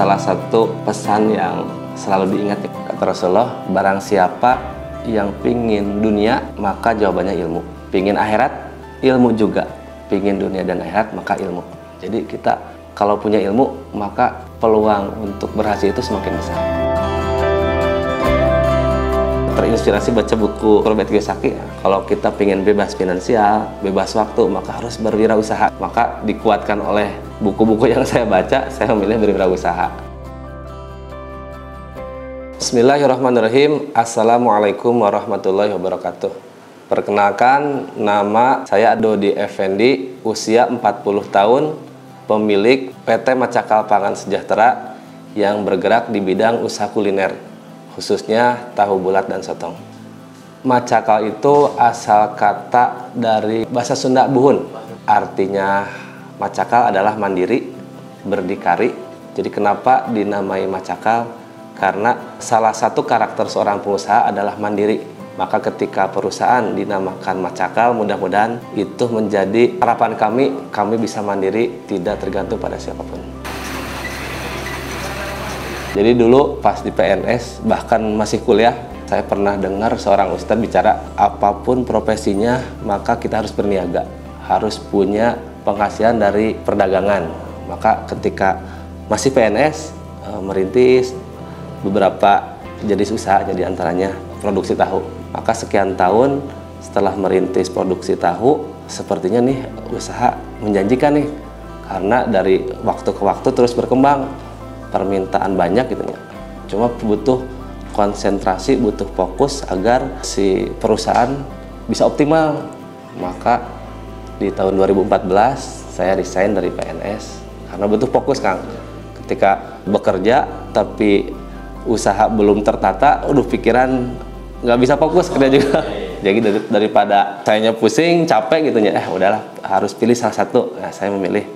salah satu pesan yang selalu diingat kata Rasulullah, barang siapa yang pingin dunia maka jawabannya ilmu, pingin akhirat ilmu juga, pingin dunia dan akhirat maka ilmu. Jadi kita kalau punya ilmu maka peluang untuk berhasil itu semakin besar. Terinspirasi baca buku Robert Kiyosaki, kalau kita pengen bebas finansial, bebas waktu, maka harus berwirausaha. Maka dikuatkan oleh buku-buku yang saya baca, saya memilih berwirausaha. Bismillahirrahmanirrahim. Assalamualaikum warahmatullahi wabarakatuh. Perkenalkan, nama saya Dodi Effendi, usia 40 tahun, pemilik PT Macakal Pangan Sejahtera yang bergerak di bidang usaha kuliner, khususnya tahu bulat dan sotong. Macakal itu asal kata dari bahasa Sunda buhun. Artinya macakal adalah mandiri, berdikari. Jadi kenapa dinamai macakal? Karena salah satu karakter seorang pengusaha adalah mandiri. Maka ketika perusahaan dinamakan macakal, mudah-mudahan itu menjadi harapan kami bisa mandiri, tidak tergantung pada siapapun. Jadi dulu pas di PNS, bahkan masih kuliah, saya pernah dengar seorang ustadz bicara, apapun profesinya, maka kita harus berniaga, harus punya penghasilan dari perdagangan. Maka ketika masih PNS, merintis beberapa jenis usaha, jadi antaranya produksi tahu. Maka sekian tahun setelah merintis produksi tahu, sepertinya nih usaha menjanjikan nih, karena dari waktu ke waktu terus berkembang, permintaan banyak gitu ya. Cuma butuh konsentrasi, butuh fokus agar si perusahaan bisa optimal. Maka di tahun 2014 saya resign dari PNS karena butuh fokus, Kang. Ketika bekerja tapi usaha belum tertata, pikiran nggak bisa fokus kerja juga. Jadi daripada sayanya pusing, capek gitu ya, udahlah harus pilih salah satu. Nah, saya memilih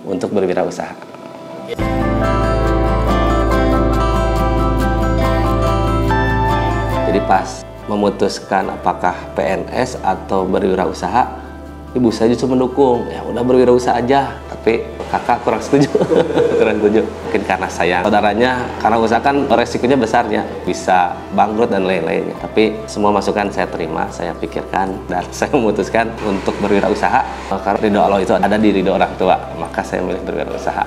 untuk berwirausaha. Jadi pas memutuskan apakah PNS atau berwirausaha, ibu saya justru mendukung. Ya udah berwirausaha aja. Tapi kakak kurang setuju. Kurang setuju. Mungkin karena sayang saudaranya, karena usaha kan resikonya besarnya, bisa bangkrut dan lain-lainnya. Tapi semua masukan saya terima, saya pikirkan, dan saya memutuskan untuk berwirausaha. Karena ridho Allah itu ada di ridho orang tua, maka saya memilih berwirausaha.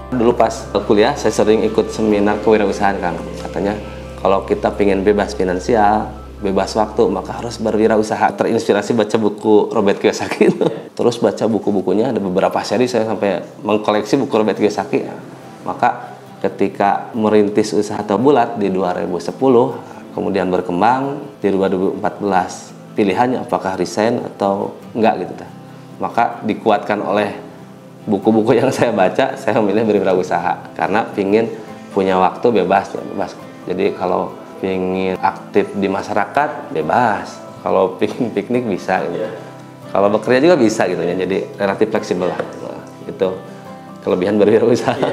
Dulu pas kuliah, saya sering ikut seminar kewirausahaan, Kang. Katanya, kalau kita pengen bebas finansial, bebas waktu, maka harus berwirausaha. Terinspirasi baca buku Robert Kiyosaki. Terus baca buku-bukunya, ada beberapa seri, saya sampai mengkoleksi buku Robert Kiyosaki. Maka ketika merintis usaha tahu bulat di 2010, kemudian berkembang di 2014, pilihannya apakah resign atau enggak gitu. Maka dikuatkan oleh buku-buku yang saya baca, saya memilih berwirausaha karena pingin punya waktu bebas. Jadi kalau pingin aktif di masyarakat bebas, kalau pingin piknik bisa gitu. Kalau bekerja juga bisa gitu ya, jadi relatif fleksibel lah. Nah, itu kelebihan berwirausaha.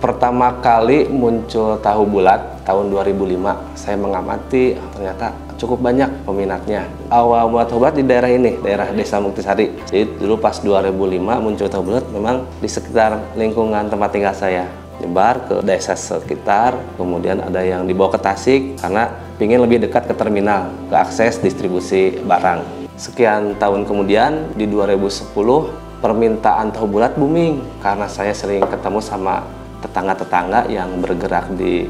Pertama kali muncul tahu bulat tahun 2005, saya mengamati ternyata cukup banyak peminatnya. Awal buat tahu bulat di daerah ini, daerah Desa Muktisari. Jadi dulu pas 2005 muncul tahu bulat memang di sekitar lingkungan tempat tinggal saya. Nyebar ke desa sekitar, kemudian ada yang dibawa ke Tasik karena ingin lebih dekat ke terminal, ke akses distribusi barang. Sekian tahun kemudian di 2010 permintaan tahu bulat booming karena saya sering ketemu sama tetangga-tetangga yang bergerak di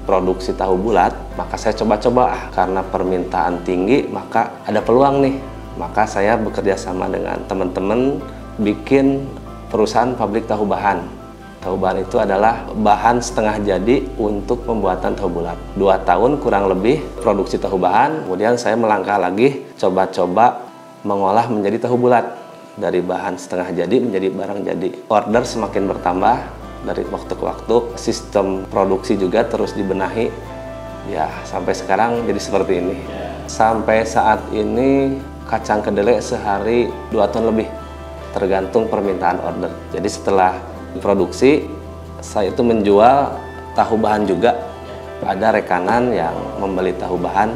produksi tahu bulat. Maka saya coba-coba, karena permintaan tinggi maka ada peluang nih. Maka saya bekerja sama dengan teman-teman bikin perusahaan pabrik tahu bahan. Tahu bahan itu adalah bahan setengah jadi untuk pembuatan tahu bulat. 2 tahun kurang lebih produksi tahu bahan, kemudian saya melangkah lagi, coba-coba mengolah menjadi tahu bulat. Dari bahan setengah jadi menjadi barang jadi. Order semakin bertambah dari waktu ke waktu, sistem produksi juga terus dibenahi. Ya, sampai sekarang jadi seperti ini. Sampai saat ini kacang kedelai sehari 2 ton lebih, tergantung permintaan order. Jadi setelah produksi, saya itu menjual tahu bahan juga. Ada rekanan yang membeli tahu bahan,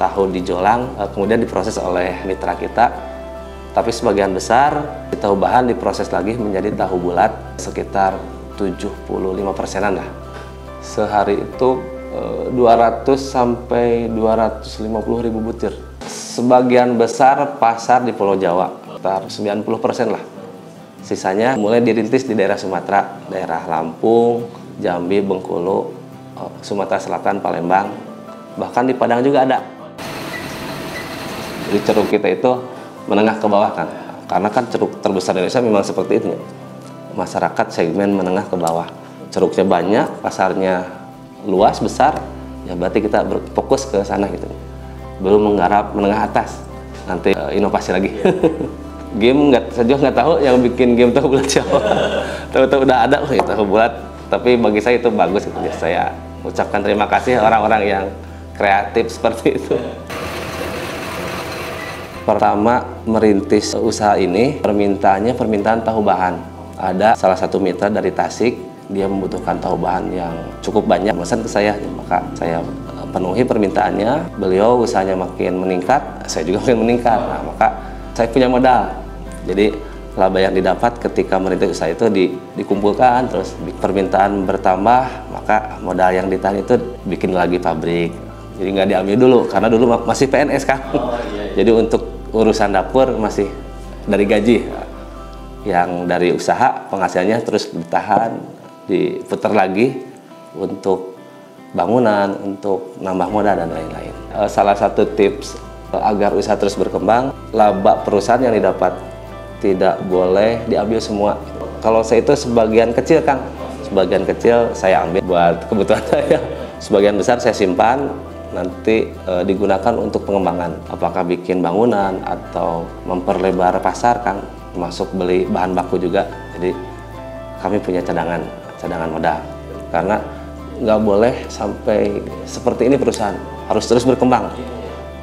tahu dijolang, kemudian diproses oleh mitra kita. tapi sebagian besar tahu bahan diproses lagi menjadi tahu bulat sekitar 75%-an lah. Sehari itu 200 sampai 250 ribu butir. Sebagian besar pasar di Pulau Jawa, sekitar 90% lah. Sisanya mulai dirintis di daerah Sumatera, daerah Lampung, Jambi, Bengkulu, Sumatera Selatan, Palembang, bahkan di Padang juga ada. Jadi ceruk kita itu menengah ke bawah kan, karena kan ceruk terbesar di Indonesia memang seperti itu ya. Masyarakat segmen menengah ke bawah, ceruknya banyak, pasarnya luas besar, ya berarti kita fokus ke sana gitu. Belum menggarap menengah atas, nanti inovasi lagi. Game saya juga nggak tahu yang bikin game tahu bulat siapa. Tahu-tahu udah ada loh tahu bulat, tapi bagi saya itu bagus gitu. Ya, saya ucapkan terima kasih orang-orang yang kreatif seperti itu. Pertama merintis usaha ini, permintaan tahu bahan. Ada salah satu mitra dari Tasik, dia membutuhkan tahu bahan yang cukup banyak, pesan ke saya, maka saya penuhi permintaannya. Beliau usahanya makin meningkat, saya juga makin meningkat. Nah, maka saya punya modal. Jadi laba yang didapat ketika merintis usaha itu dikumpulkan, terus permintaan bertambah, maka modal yang ditahan itu bikin lagi pabrik. Jadi nggak diambil dulu, karena dulu masih PNS kan. Jadi untuk urusan dapur masih dari gaji, yang dari usaha penghasilannya terus ditahan, diputar lagi untuk bangunan, untuk nambah modal dan lain-lain. Salah satu tips agar usaha terus berkembang, laba perusahaan yang didapat tidak boleh diambil semua. Kalau saya itu sebagian kecil Kang, sebagian kecil saya ambil buat kebutuhan saya, sebagian besar saya simpan, nanti digunakan untuk pengembangan, apakah bikin bangunan atau memperlebar pasar Kang, masuk beli bahan baku juga. Jadi kami punya cadangan modal, karena nggak boleh sampai seperti ini perusahaan, harus terus berkembang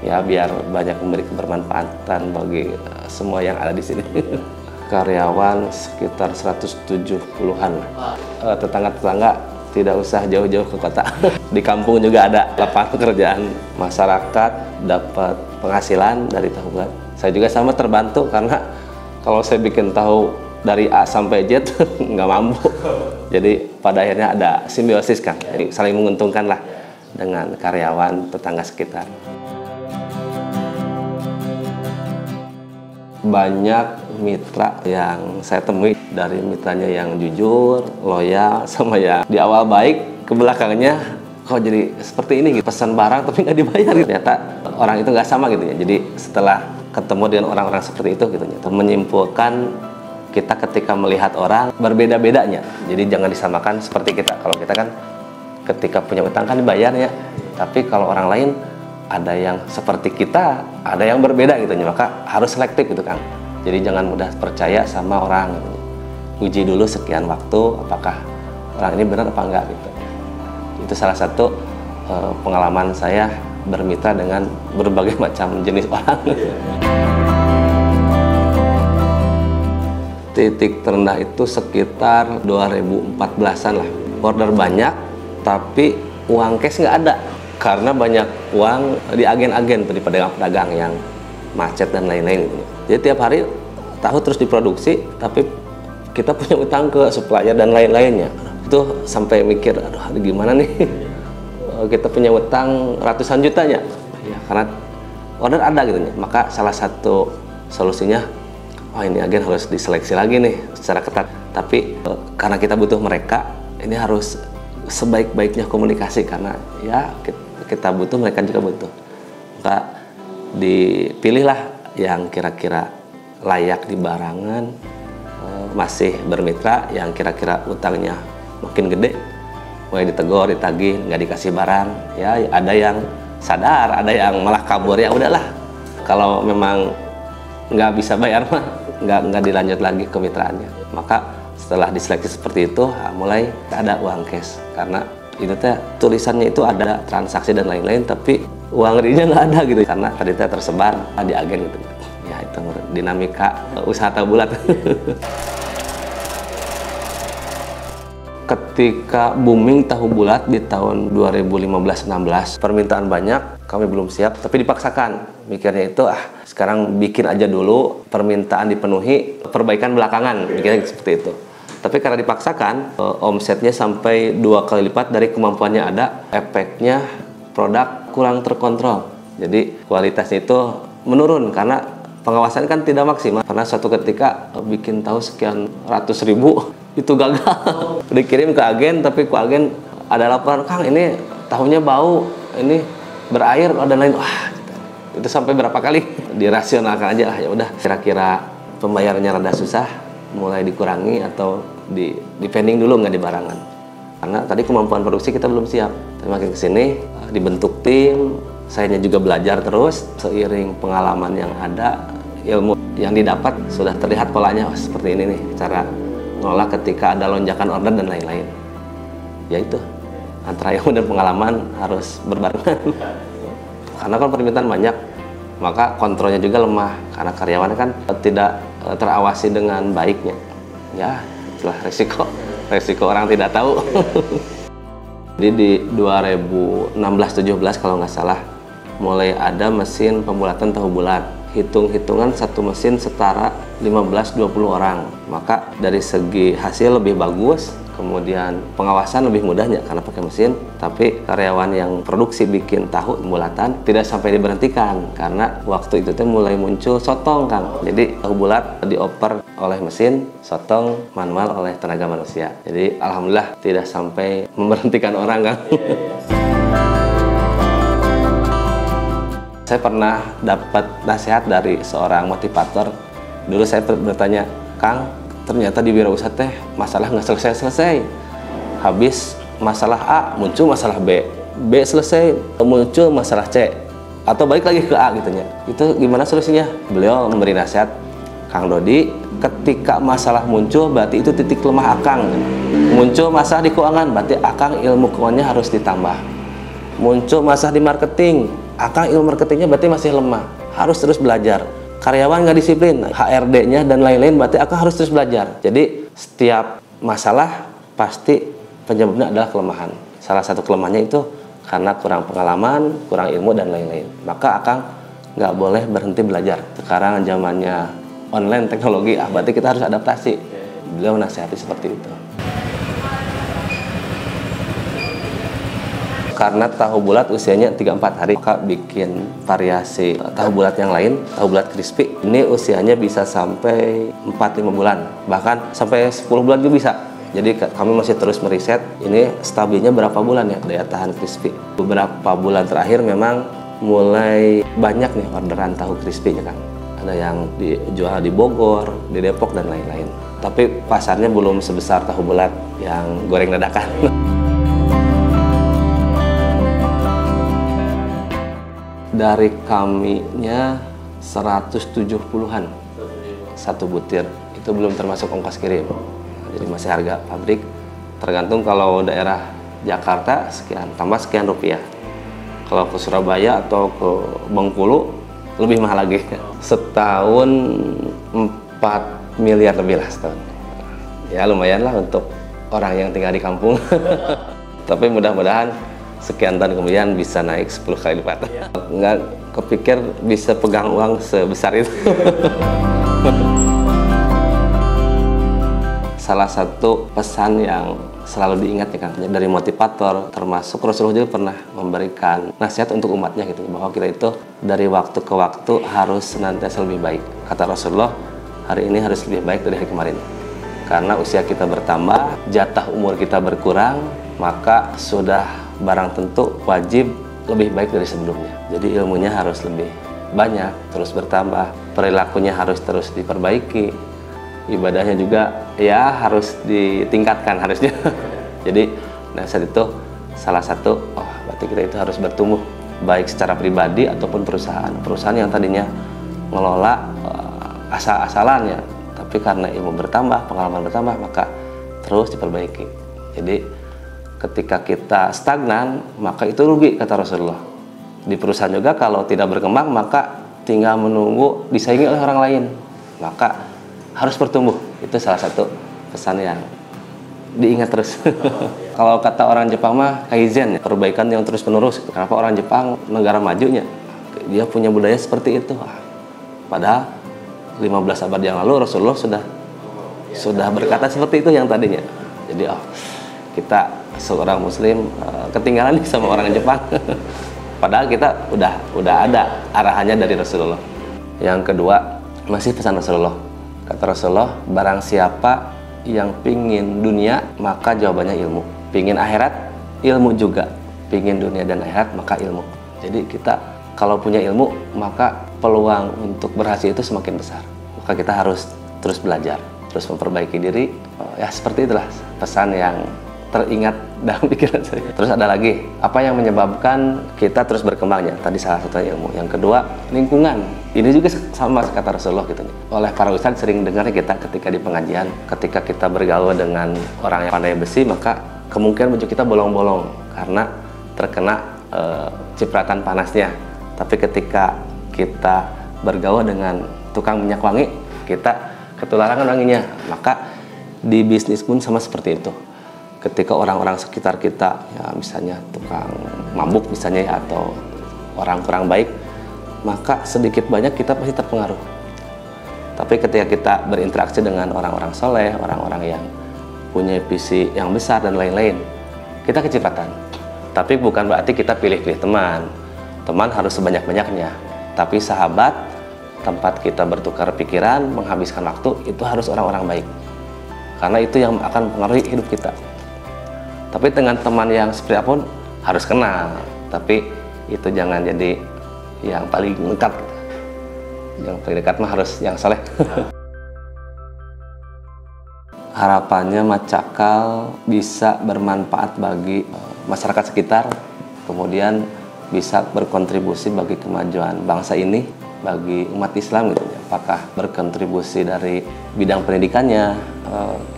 ya, biar banyak memberi kebermanfaatan bagi semua yang ada di sini. Karyawan sekitar 170-an, tetangga-tetangga tidak usah jauh-jauh ke kota. Di kampung juga ada lapangan pekerjaan, masyarakat dapat penghasilan dari tahu bulat. Saya juga sama terbantu, karena kalau saya bikin tahu dari A sampai Z nggak mampu. Jadi pada akhirnya ada simbiosis kan, jadi saling menguntungkan lah dengan karyawan tetangga sekitar. Banyak mitra yang saya temui, dari mitranya yang jujur, loyal, sama yang di awal baik, ke belakangnya kok jadi seperti ini gitu, pesan barang tapi nggak dibayar gitu. Ternyata orang itu nggak sama gitu ya. Jadi setelah ketemu dengan orang-orang seperti itu gitu ya, menyimpulkan kita ketika melihat orang berbeda-bedanya, jadi jangan disamakan seperti kita. Kalau kita kan ketika punya utang kan dibayarnya, tapi kalau orang lain ada yang seperti kita, ada yang berbeda gitu ya, maka harus selektif gitu kan. Jadi jangan mudah percaya sama orang gitu. Uji dulu sekian waktu apakah orang ini benar apa enggak gitu. Itu salah satu pengalaman saya bermitra dengan berbagai macam jenis orang. Titik terendah itu sekitar 2014-an lah. Order banyak, tapi uang cash nggak ada. Karena banyak uang di agen-agen, di pedagang-pedagang yang macet dan lain-lain. Jadi tiap hari tahu terus diproduksi, tapi kita punya utang ke supplier dan lain-lainnya. Itu sampai mikir, aduh gimana nih? Kita punya utang ratusan jutanya. Ya, karena order ada gitu ya. Maka salah satu solusinya, oh ini agen harus diseleksi lagi nih secara ketat. Tapi karena kita butuh mereka, ini harus sebaik-baiknya komunikasi, karena ya kita butuh, mereka juga butuh. Maka dipilihlah yang kira-kira layak di barangan, masih bermitra, yang kira-kira utangnya makin gede, mulai ditegur, ditagih, nggak dikasih barang. Ya ada yang sadar, ada yang malah kabur, ya udahlah. Kalau memang nggak bisa bayar mah nggak dilanjut lagi kemitraannya. Maka setelah diseleksi seperti itu, mulai ada uang cash, karena itu teh tulisannya itu ada transaksi dan lain-lain, tapi uang realnya nggak ada gitu, karena tadi teh tersebar di agen gitu. Ya itu dinamika usaha tahu bulat. Ketika booming tahu bulat di tahun 2015-16, permintaan banyak, kami belum siap, tapi dipaksakan. Mikirnya itu sekarang bikin aja dulu, permintaan dipenuhi, perbaikan belakangan, kira seperti itu. Tapi karena dipaksakan, omsetnya sampai 2 kali lipat dari kemampuannya ada, efeknya produk kurang terkontrol. Jadi kualitasnya itu menurun karena pengawasan kan tidak maksimal. Karena suatu ketika bikin tahu sekian ratus ribu itu gagal. Dikirim ke agen, tapi ke agen ada laporan, Kang ini tahunya bau, ini berair dan lain. Wah, itu sampai berapa kali dirasionalkan aja. Ya udah, kira-kira pembayarannya rada susah, mulai dikurangi atau depending dulu, nggak di barangan. Karena tadi kemampuan produksi kita belum siap. Tapi makin kesini dibentuk tim, sayanya juga belajar terus. Seiring pengalaman yang ada, ilmu yang didapat sudah terlihat polanya. Seperti ini nih cara ngelola ketika ada lonjakan order dan lain-lain. Ya itu, antara ilmu dan pengalaman harus berbarengan. Karena kan permintaan banyak, maka kontrolnya juga lemah. Karena karyawan kan tidak terawasi dengan baiknya. Ya, itulah resiko orang tidak tahu. Jadi di 2016-17 kalau nggak salah, mulai ada mesin pembulatan tahu bulat. Hitung-hitungan satu mesin setara 15-20 orang. Maka dari segi hasil lebih bagus, kemudian pengawasan lebih mudahnya karena pakai mesin. Tapi karyawan yang produksi bikin tahu pembulatan tidak sampai diberhentikan karena waktu itu mulai muncul sotong, Kang. Jadi tahu bulat dioper oleh mesin, sotong manual oleh tenaga manusia. Jadi alhamdulillah tidak sampai memberhentikan orang, Kang. Saya pernah dapat nasihat dari seorang motivator. Dulu saya bertanya, Kang, ternyata di wirausaha teh masalah nggak selesai-selesai. Habis masalah A, muncul masalah B. B selesai, muncul masalah C. Atau balik lagi ke A gitunya. Itu gimana solusinya? Beliau memberi nasihat, Kang Dodi, ketika masalah muncul berarti itu titik lemah Akang. Muncul masalah di keuangan, berarti Akang ilmu keuangannya harus ditambah. Muncul masalah di marketing, Akang ilmu marketingnya berarti masih lemah, harus terus belajar. Karyawan nggak disiplin, HRD-nya dan lain-lain, berarti Akang harus terus belajar. Jadi setiap masalah pasti penyebabnya adalah kelemahan. Salah satu kelemahannya itu karena kurang pengalaman, kurang ilmu dan lain-lain. Maka Akang nggak boleh berhenti belajar. Sekarang zamannya online teknologi, berarti kita harus adaptasi. Beliau nasihati seperti itu. Karena tahu bulat usianya 3-4 hari, maka bikin variasi tahu bulat yang lain, tahu bulat crispy. Ini usianya bisa sampai 4-5 bulan, bahkan sampai 10 bulan juga bisa. Jadi kami masih terus meriset, ini stabilnya berapa bulan ya daya tahan crispy. Beberapa bulan terakhir memang mulai banyak nih orderan tahu crispy-nya, Kang. Ada yang dijual di Bogor, di Depok, dan lain-lain. Tapi pasarnya belum sebesar tahu bulat yang goreng dadakan. Dari kaminya 170-an satu butir, itu belum termasuk ongkos kirim. Jadi masih harga pabrik, tergantung kalau daerah Jakarta sekian tambah sekian rupiah. Kalau ke Surabaya atau ke Bengkulu lebih mahal lagi. Setahun 4 miliar lebih lah setahun. Ya lumayan lah untuk orang yang tinggal di kampung. Tapi mudah-mudahan sekian tahun kemudian bisa naik 10 kali lipat. Nggak kepikir bisa pegang uang sebesar itu. Salah satu pesan yang selalu diingat ya, Kang, dari motivator, termasuk Rasulullah juga pernah memberikan nasihat untuk umatnya gitu, bahwa kita itu dari waktu ke waktu harus senantiasa lebih baik. Kata Rasulullah, hari ini harus lebih baik dari hari kemarin. Karena usia kita bertambah, jatah umur kita berkurang, maka sudah barang tentu wajib lebih baik dari sebelumnya. Jadi ilmunya harus lebih banyak, terus bertambah, perilakunya harus terus diperbaiki, ibadahnya juga ya harus ditingkatkan harusnya. Jadi nasihat itu salah satu, berarti kita itu harus bertumbuh baik secara pribadi ataupun perusahaan. Perusahaan yang tadinya ngelola asal-asalan ya, tapi karena ilmu bertambah, pengalaman bertambah, maka terus diperbaiki. Jadi ketika kita stagnan, maka itu rugi, kata Rasulullah. Di perusahaan juga kalau tidak berkembang, maka tinggal menunggu disaingi oleh orang lain. Maka harus bertumbuh. Itu salah satu pesan yang diingat terus. Kalau kata orang Jepang mah kaizen, ya, perbaikan yang terus menerus. Kenapa orang Jepang negara majunya? Dia punya budaya seperti itu. Padahal 15 abad yang lalu Rasulullah sudah berkata seperti itu yang tadinya. Jadi kita seorang muslim ketinggalan nih sama orang Jepang. Padahal kita udah ada arahannya dari Rasulullah. Yang kedua, masih pesan Rasulullah. Kata Rasulullah, barang siapa yang pingin dunia, maka jawabannya ilmu. Pingin akhirat, ilmu juga. Pingin dunia dan akhirat, maka ilmu. Jadi kita kalau punya ilmu, maka peluang untuk berhasil itu semakin besar. Maka kita harus terus belajar, terus memperbaiki diri. Ya seperti itulah pesan yang teringat dalam pikiran saya. Terus ada lagi, apa yang menyebabkan kita terus berkembangnya? Tadi salah satu ilmu. Yang kedua, lingkungan. Ini juga sama kata Rasulullah gitu. Oleh para ustadz sering dengar kita ketika di pengajian, ketika kita bergaul dengan orang yang pandai besi, maka kemungkinan baju kita bolong-bolong karena terkena cipratan panasnya. Tapi ketika kita bergaul dengan tukang minyak wangi, kita ketularan wanginya. Maka di bisnis pun sama seperti itu. Ketika orang-orang sekitar kita, ya misalnya tukang mabuk misalnya ya, atau orang kurang baik, maka sedikit banyak kita pasti terpengaruh. Tapi ketika kita berinteraksi dengan orang-orang soleh, orang-orang yang punya visi yang besar dan lain-lain, kita kecipratan. Tapi bukan berarti kita pilih-pilih teman. Teman harus sebanyak-banyaknya. Tapi sahabat, tempat kita bertukar pikiran, menghabiskan waktu, itu harus orang-orang baik. Karena itu yang akan mempengaruhi hidup kita. Tapi dengan teman yang seperti apapun harus kenal. Tapi itu jangan jadi yang paling dekat. Yang paling dekat mah harus yang soleh. Harapannya Macakal bisa bermanfaat bagi masyarakat sekitar, kemudian bisa berkontribusi bagi kemajuan bangsa ini, bagi umat Islam gitu. Apakah berkontribusi dari bidang pendidikannya,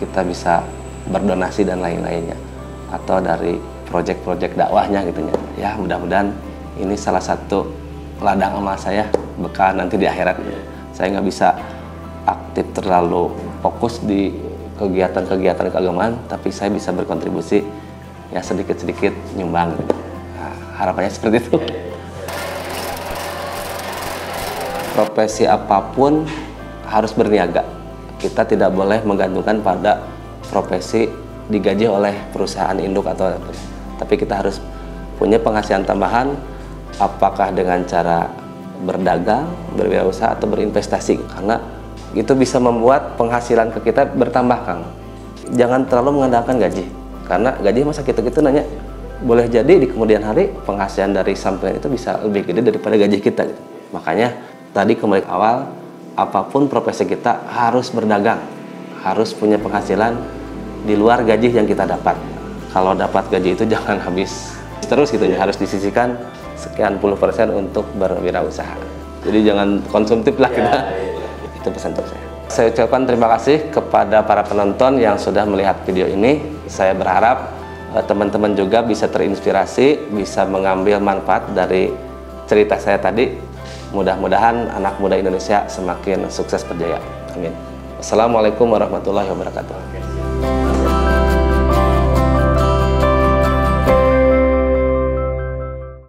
kita bisa berdonasi dan lain-lainnya, atau dari proyek-proyek dakwahnya gitu ya. Mudah-mudahan ini salah satu ladang amal saya, bekal nanti di akhirat. Saya nggak bisa aktif terlalu fokus di kegiatan-kegiatan keagamaan, tapi saya bisa berkontribusi ya sedikit-sedikit nyumbang gitu. Nah, harapannya seperti itu. Profesi apapun harus berniaga. Kita tidak boleh menggantungkan pada profesi digaji oleh perusahaan induk atau apa. Tapi kita harus punya penghasilan tambahan, apakah dengan cara berdagang, berwirausaha atau berinvestasi, karena itu bisa membuat penghasilan ke kita bertambah, Kang. Jangan terlalu mengandalkan gaji, karena gaji masa kita nanya, boleh jadi di kemudian hari penghasilan dari sampingan itu bisa lebih gede daripada gaji kita gitu. Makanya tadi kembali ke awal, apapun profesi kita harus berdagang, harus punya penghasilan di luar gaji yang kita dapat. Kalau dapat gaji itu jangan habis terus gitu ya, harus disisihkan sekian puluh % untuk berwirausaha. Jadi jangan konsumtif lah kita. Itu pesan untuk saya. Saya ucapkan terima kasih kepada para penonton yang sudah melihat video ini. Saya berharap teman-teman juga bisa terinspirasi, bisa mengambil manfaat dari cerita saya tadi. Mudah-mudahan anak muda Indonesia semakin sukses berjaya. Amin. Assalamualaikum warahmatullahi wabarakatuh.